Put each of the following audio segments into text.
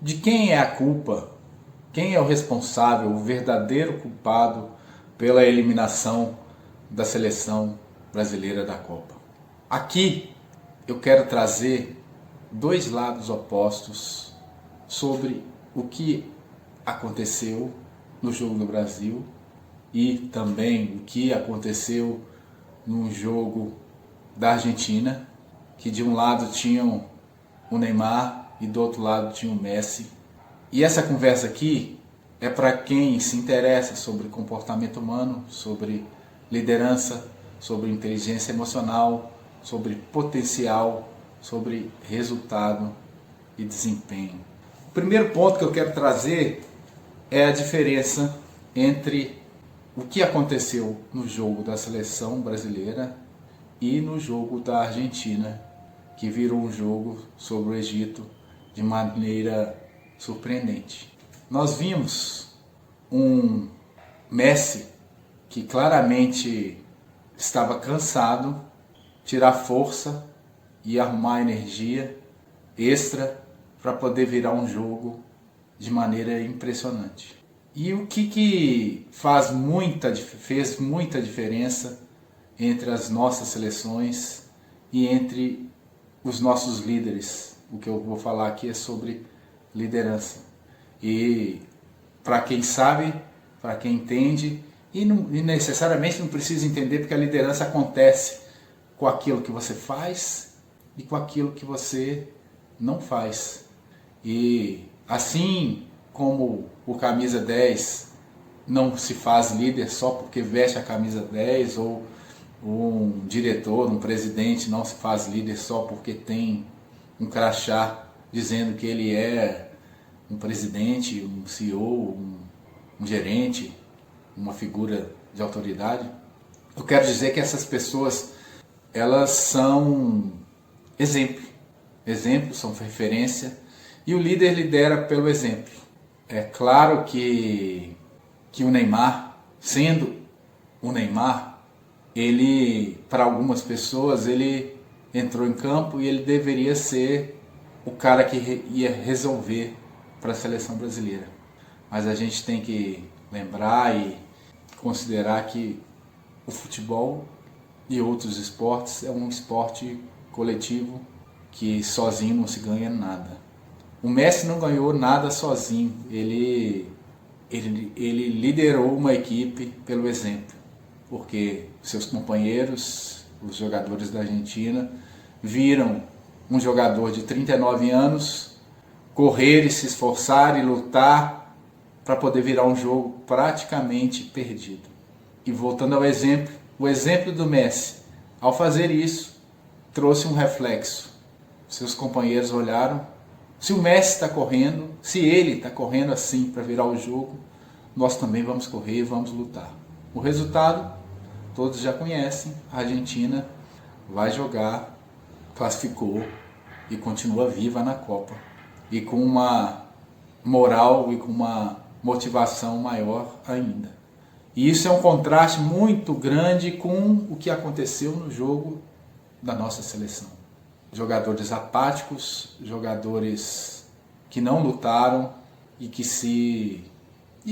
De quem é a culpa? Quem é o responsável, o verdadeiro culpado pela eliminação da seleção brasileira da Copa? Aqui eu quero trazer dois lados opostos sobre o que aconteceu no jogo do Brasil e também o que aconteceu no jogo da Argentina, que de um lado tinham o Neymar e do outro lado tinha o Messi. E essa conversa aqui é para quem se interessa sobre comportamento humano, sobre liderança, sobre inteligência emocional, sobre potencial, sobre resultado e desempenho. O primeiro ponto que eu quero trazer é a diferença entre o que aconteceu no jogo da seleção brasileira e no jogo da Argentina, que virou um jogo sobre o Egito de maneira surpreendente. Nós vimos um Messi que claramente estava cansado, tirar força e arrumar energia extra para poder virar um jogo de maneira impressionante. E o que fez muita diferença entre as nossas seleções e entre os nossos líderes? O que eu vou falar aqui é sobre liderança. E para quem sabe, para quem entende, e necessariamente não precisa entender, porque a liderança acontece com aquilo que você faz e com aquilo que você não faz. E assim como o camisa 10 não se faz líder só porque veste a camisa 10, ou um diretor, um presidente não se faz líder só porque tem um crachá dizendo que ele é um presidente, um CEO, um gerente, uma figura de autoridade. Eu quero dizer que essas pessoas, elas são exemplos, são referência, e o líder lidera pelo exemplo. É claro que o Neymar, sendo o Neymar, ele, para algumas pessoas, ele entrou em campo e ele deveria ser o cara que ia resolver para a seleção brasileira. Mas a gente tem que lembrar e considerar que o futebol e outros esportes é um esporte coletivo que sozinho não se ganha nada. O Messi não ganhou nada sozinho, ele liderou uma equipe pelo exemplo, porque seus companheiros, os jogadores da Argentina, viram um jogador de 39 anos correr e se esforçar e lutar para poder virar um jogo praticamente perdido. E voltando ao exemplo, o exemplo do Messi, ao fazer isso, trouxe um reflexo. Seus companheiros olharam, se o Messi está correndo, se ele está correndo assim para virar o jogo, nós também vamos correr e vamos lutar. O resultado, todos já conhecem, a Argentina vai jogar, classificou e continua viva na Copa. E com uma moral e com uma motivação maior ainda. E isso é um contraste muito grande com o que aconteceu no jogo da nossa seleção. Jogadores apáticos, jogadores que não lutaram e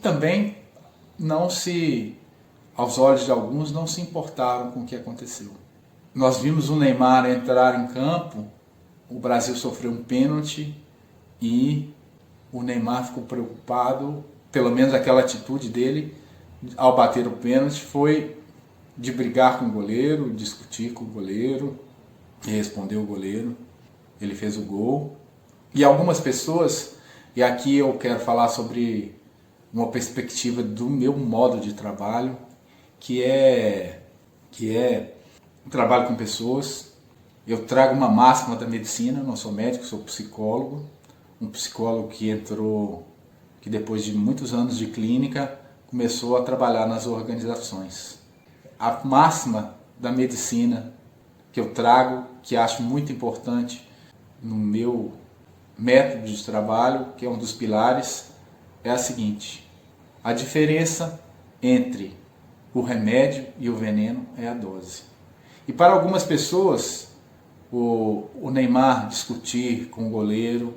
também aos olhos de alguns, não se importaram com o que aconteceu. Nós vimos o Neymar entrar em campo, o Brasil sofreu um pênalti e o Neymar ficou preocupado, pelo menos aquela atitude dele ao bater o pênalti foi de brigar com o goleiro, discutir com o goleiro, e respondeu o goleiro, ele fez o gol. E algumas pessoas, e aqui eu quero falar sobre uma perspectiva do meu modo de trabalho, que é um trabalho com pessoas. Eu trago uma máxima da medicina, não sou médico, sou psicólogo, um psicólogo que depois de muitos anos de clínica, começou a trabalhar nas organizações. A máxima da medicina que eu trago, que acho muito importante no meu método de trabalho, que é um dos pilares, é a seguinte: a diferença entre o remédio e o veneno é a dose. E para algumas pessoas, o Neymar discutir com o goleiro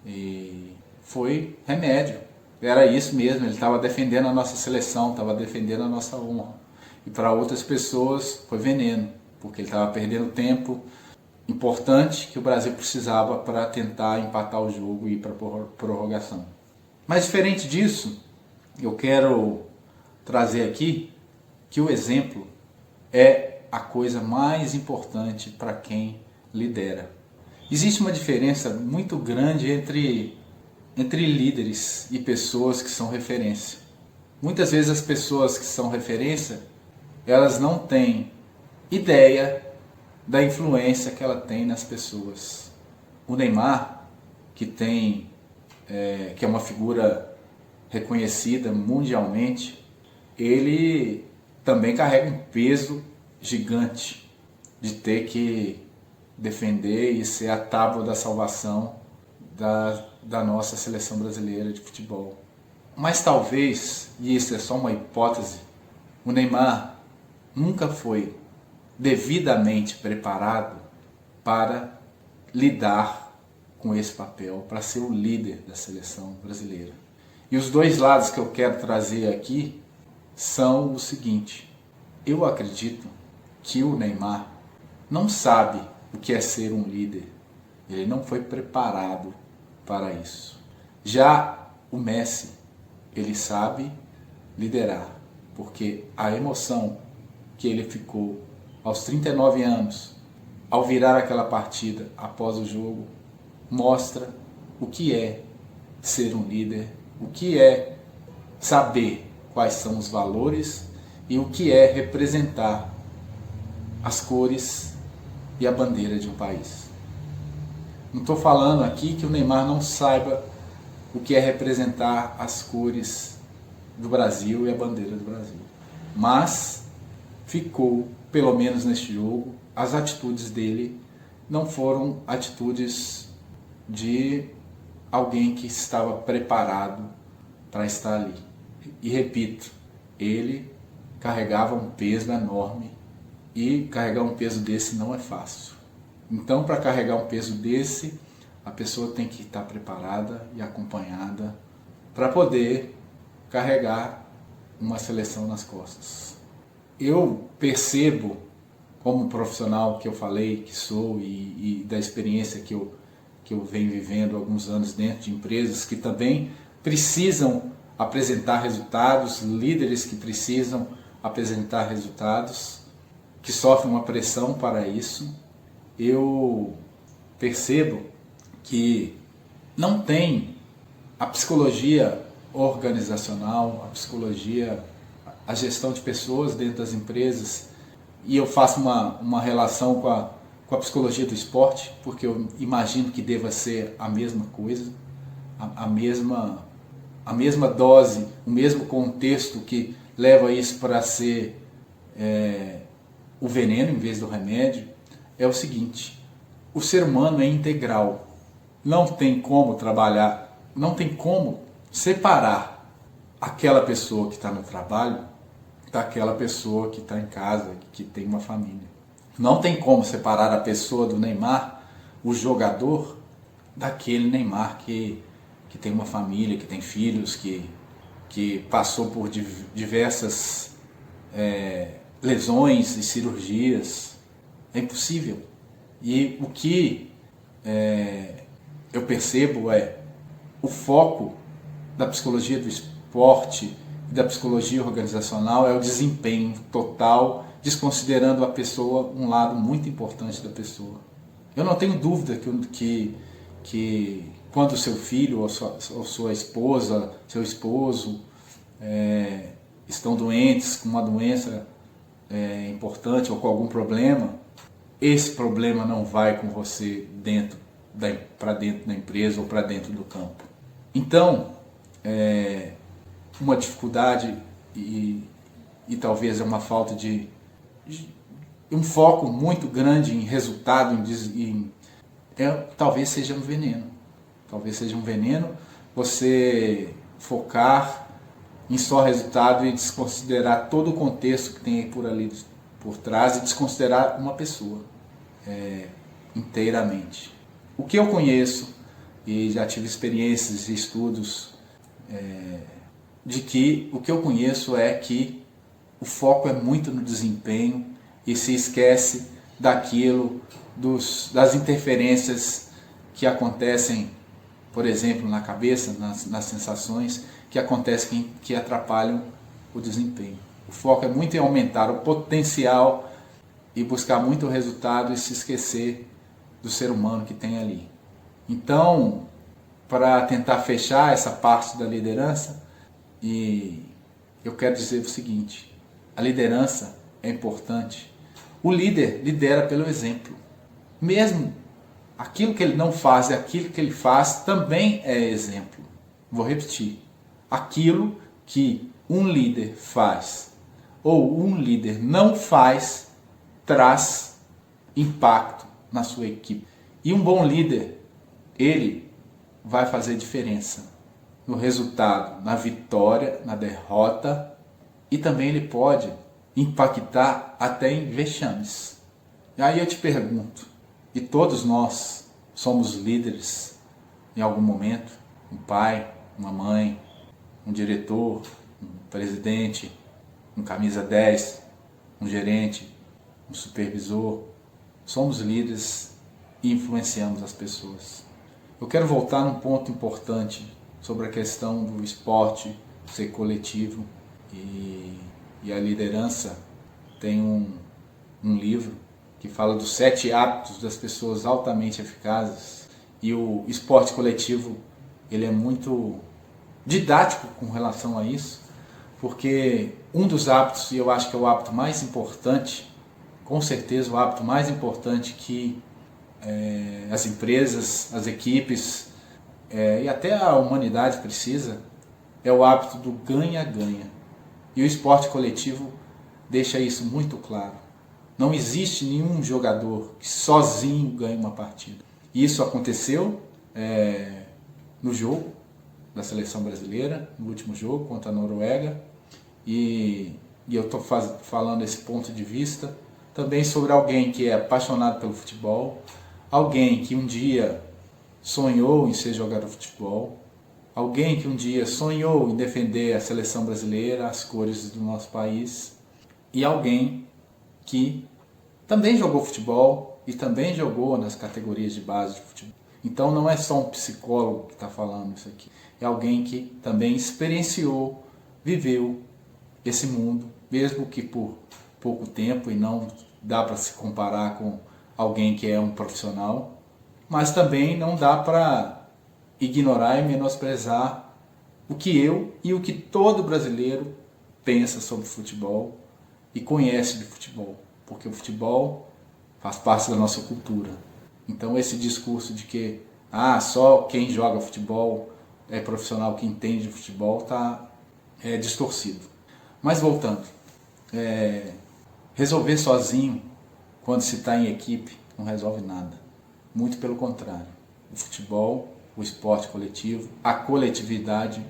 e foi remédio. Era isso mesmo, ele estava defendendo a nossa seleção, estava defendendo a nossa honra. E para outras pessoas foi veneno, porque ele estava perdendo tempo importante que o Brasil precisava para tentar empatar o jogo e ir para a prorrogação. Mas diferente disso, eu quero trazer aqui que o exemplo é a coisa mais importante para quem lidera. Existe uma diferença muito grande entre líderes e pessoas que são referência. Muitas vezes as pessoas que são referência, elas não têm ideia da influência que ela tem nas pessoas. O Neymar, que é uma figura reconhecida mundialmente, ele também carrega um peso gigante de ter que defender e ser a tábua da salvação da nossa seleção brasileira de futebol. Mas talvez, e isso é só uma hipótese, o Neymar nunca foi devidamente preparado para lidar com esse papel, para ser o líder da seleção brasileira. E os dois lados que eu quero trazer aqui são o seguinte: eu acredito que o Neymar não sabe o que é ser um líder. Ele não foi preparado para isso. Já o Messi, ele sabe liderar, porque a emoção que ele ficou aos 39 anos, ao virar aquela partida após o jogo, mostra o que é ser um líder, o que é saber quais são os valores e o que é representar as cores e a bandeira de um país. Não estou falando aqui que o Neymar não saiba o que é representar as cores do Brasil e a bandeira do Brasil. Mas ficou, pelo menos neste jogo, as atitudes dele não foram atitudes de alguém que estava preparado para estar ali. E repito, ele carregava um peso enorme e carregar um peso desse não é fácil. Então, para carregar um peso desse, a pessoa tem que estar preparada e acompanhada para poder carregar uma seleção nas costas. Eu percebo, como profissional que eu falei que sou e da experiência que eu venho vivendo há alguns anos dentro de empresas que também precisam apresentar resultados, líderes que precisam apresentar resultados, que sofrem uma pressão para isso, eu percebo que não tem a psicologia organizacional, a psicologia, a gestão de pessoas dentro das empresas, e eu faço uma relação com a psicologia do esporte, porque eu imagino que deva ser a mesma coisa, a mesma dose, o mesmo contexto que leva isso para ser o veneno em vez do remédio. É o seguinte: o ser humano é integral, não tem como trabalhar, não tem como separar aquela pessoa que está no trabalho daquela pessoa que está em casa, que tem uma família. Não tem como separar a pessoa do Neymar, o jogador, daquele Neymar que tem uma família, que tem filhos, que passou por diversas lesões e cirurgias. É impossível. E o que eu percebo é o foco da psicologia do esporte e da psicologia organizacional é o desempenho total, desconsiderando a pessoa, um lado muito importante da pessoa. Eu não tenho dúvida que quando seu filho ou sua esposa, seu esposo estão doentes, com uma doença importante ou com algum problema, esse problema não vai com você para dentro da empresa ou para dentro do campo. Então, uma dificuldade e talvez uma falta de um foco muito grande em resultado, talvez seja um veneno. Talvez seja um veneno você focar em só resultado e desconsiderar todo o contexto que tem aí por trás e desconsiderar uma pessoa inteiramente. O que eu conheço e já tive experiências e estudos de que o que eu conheço é que o foco é muito no desempenho e se esquece daquilo, das interferências que acontecem, por exemplo, na cabeça, nas sensações, que acontecem, que atrapalham o desempenho. O foco é muito em aumentar o potencial e buscar muito resultado e se esquecer do ser humano que tem ali. Então, para tentar fechar essa parte da liderança, e eu quero dizer o seguinte: a liderança é importante. O líder lidera pelo exemplo. Mesmo aquilo que ele não faz e aquilo que ele faz também é exemplo. Vou repetir. Aquilo que um líder faz ou um líder não faz traz impacto na sua equipe. E um bom líder, ele vai fazer diferença no resultado, na vitória, na derrota, e também ele pode impactar até em vexames. E aí eu te pergunto, e todos nós somos líderes em algum momento, um pai, uma mãe, um diretor, um presidente, um camisa 10, um gerente, um supervisor. Somos líderes e influenciamos as pessoas. Eu quero voltar num ponto importante sobre a questão do esporte ser coletivo, e a liderança. Tem um livro que fala dos 7 hábitos das pessoas altamente eficazes, e o esporte coletivo ele é muito didático com relação a isso, porque um dos hábitos, e eu acho que é o hábito mais importante, com certeza o hábito mais importante que as empresas, as equipes e até a humanidade precisa, é o hábito do ganha-ganha. E o esporte coletivo deixa isso muito claro. Não existe nenhum jogador que sozinho ganhe uma partida. Isso aconteceu no jogo da seleção brasileira, no último jogo contra a Noruega, e eu estou falando esse ponto de vista também sobre alguém que é apaixonado pelo futebol, alguém que um dia sonhou em ser jogador de futebol, alguém que um dia sonhou em defender a seleção brasileira, as cores do nosso país, e alguém que também jogou futebol e também jogou nas categorias de base de futebol. Então não é só um psicólogo que está falando isso aqui, é alguém que também experienciou, viveu esse mundo, mesmo que por pouco tempo, e não dá para se comparar com alguém que é um profissional, mas também não dá para ignorar e menosprezar o que eu e o que todo brasileiro pensa sobre futebol e conhece de futebol, porque o futebol faz parte da nossa cultura. Então esse discurso de que só quem joga futebol é profissional, que entende de futebol, está distorcido. Mas voltando, resolver sozinho, quando se está em equipe, não resolve nada. Muito pelo contrário. O futebol, o esporte coletivo, a coletividade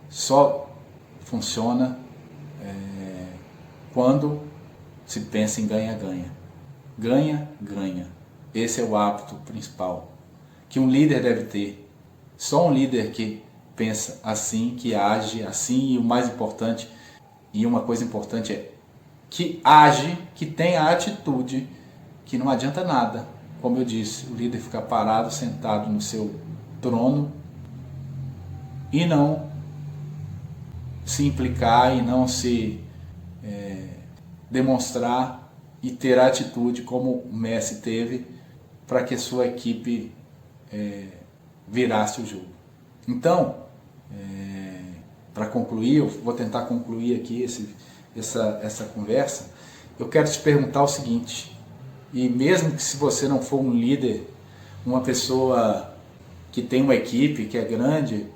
só funciona quando se pensa em ganha-ganha. Ganha-ganha. Esse é o hábito principal que um líder deve ter. Só um líder que pensa assim, que age assim, e o mais importante, e uma coisa importante é que age, que tem a atitude, que não adianta nada. Como eu disse, o líder ficar parado, sentado no seu trono e não se implicar e não se demonstrar e ter a atitude como o Messi teve para que a sua equipe virasse o jogo. Então, para concluir, eu vou tentar concluir aqui essa conversa, eu quero te perguntar o seguinte: e mesmo que se você não for um líder, uma pessoa que tem uma equipe que é grande,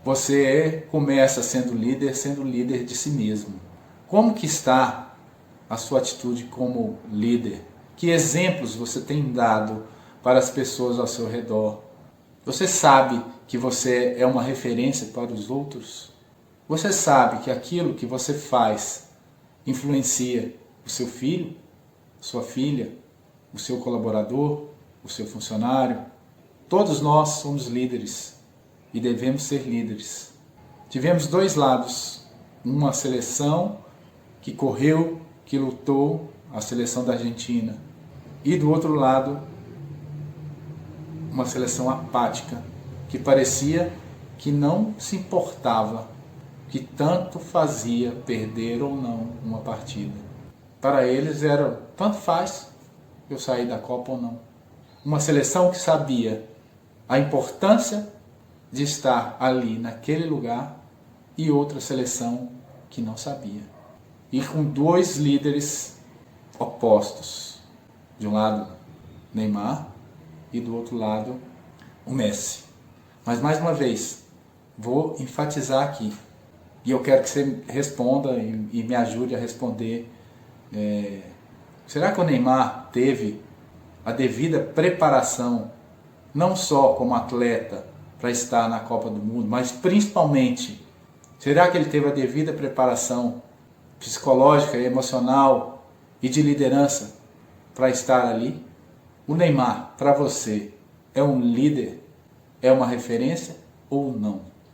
você começa sendo líder de si mesmo. Como que está a sua atitude como líder? Que exemplos você tem dado para as pessoas ao seu redor? Você sabe que você é uma referência para os outros? Você sabe que aquilo que você faz influencia o seu filho, sua filha, o seu colaborador, o seu funcionário, Todos nós somos líderes e devemos ser líderes. Tivemos dois lados, uma seleção que correu, que lutou, a seleção da Argentina, e do outro lado, uma seleção apática, que parecia que não se importava, que tanto fazia perder ou não uma partida. Para eles era, tanto faz eu sair da Copa ou não. Uma seleção que sabia a importância de estar ali naquele lugar e outra seleção que não sabia. E com dois líderes opostos. De um lado, Neymar, e do outro lado, o Messi. Mas mais uma vez, vou enfatizar aqui, e eu quero que você responda e me ajude a responder. Será que o Neymar teve a devida preparação, não só como atleta, para estar na Copa do Mundo, mas principalmente, será que ele teve a devida preparação psicológica, emocional e de liderança para estar ali? O Neymar, para você, é um líder? É uma referência ou não?